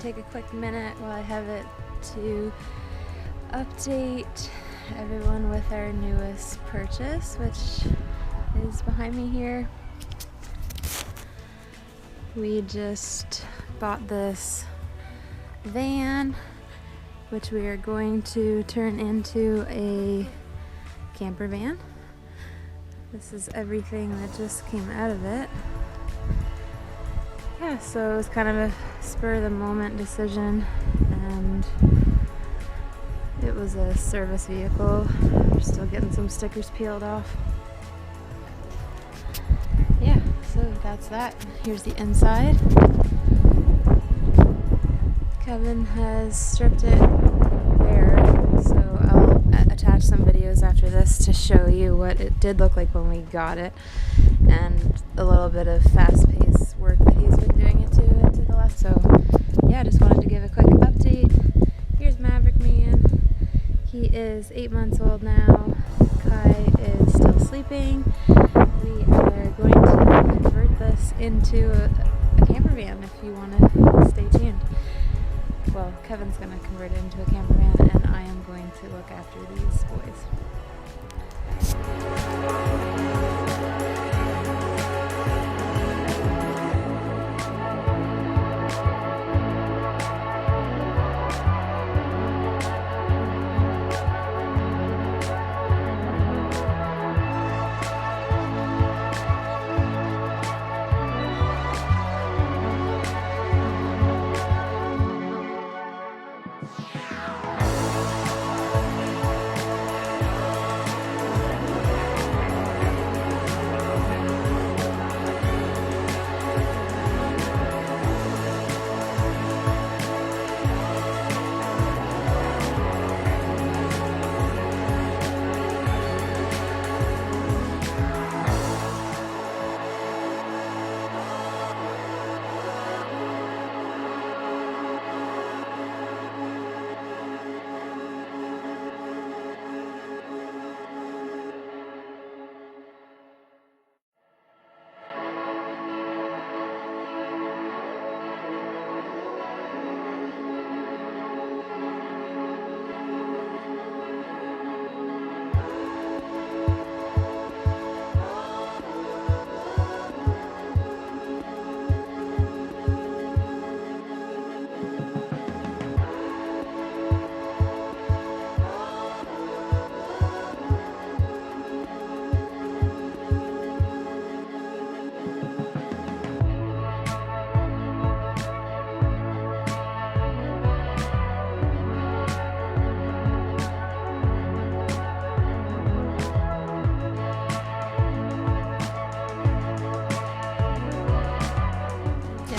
take a quick minute while I have it to update everyone with our newest purchase, which is behind me here. We just bought this van, which we are going to turn into a camper van. This is everything that just came out of it. Yeah, so it was kind of a spur of the moment decision, and it was a service vehicle. We're still getting some stickers peeled off. Yeah, so that's that. Here's the inside. Kevin has stripped it bare, so I'll attach some videos after this to show you what it did look like when we got it, and a little bit of fast-paced work that he's been doing it to the left. So yeah, I just wanted to give a quick update. Here's Maverick Man. He is 8 months old now. Kai is still sleeping. We are going to convert this into a camper van if you want to stay tuned. Well, Kevin's going to convert it into a camper van, and I am going to look after these boys.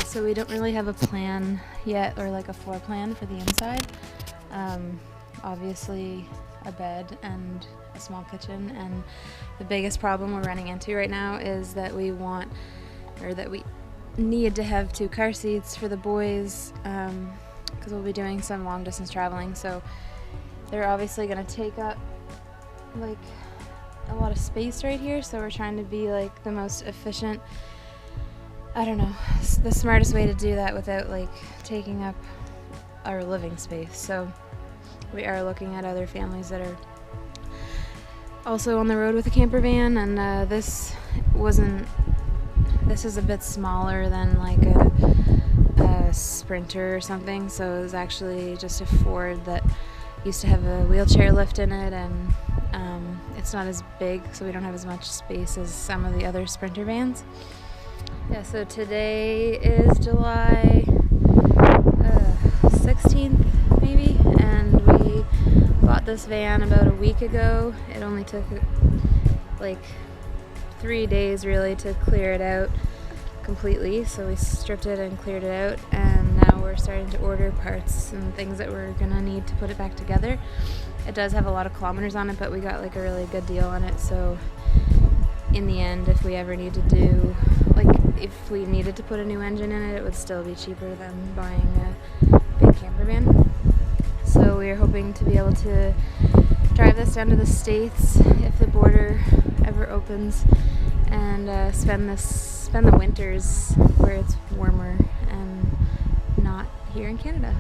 So we don't really have a plan yet, or like a floor plan for the inside. Obviously a bed and a small kitchen, and the biggest problem we're running into right now is that we need to have 2 car seats for the boys, because we'll be doing some long distance traveling, so they're obviously going to take up like a lot of space right here, so we're trying to be like the most efficient, I don't know, the smartest way to do that without like taking up our living space. So we are looking at other families that are also on the road with a camper van, and this is a bit smaller than like a Sprinter or something, so it was actually just a Ford that used to have a wheelchair lift in it, and it's not as big, so we don't have as much space as some of the other Sprinter vans. Yeah, so today is July 16th maybe, and we bought this van about a week ago. It only took like 3 days really to clear it out completely, so we stripped it and cleared it out, and now we're starting to order parts and things that we're gonna need to put it back together. It does have a lot of kilometers on it, but we got like a really good deal on it, so in the end, if we ever need to do, like if we needed to put a new engine in it, it would still be cheaper than buying a big camper van. So we are hoping to be able to drive this down to the States if the border ever opens, and spend the winters where it's warmer and not here in Canada.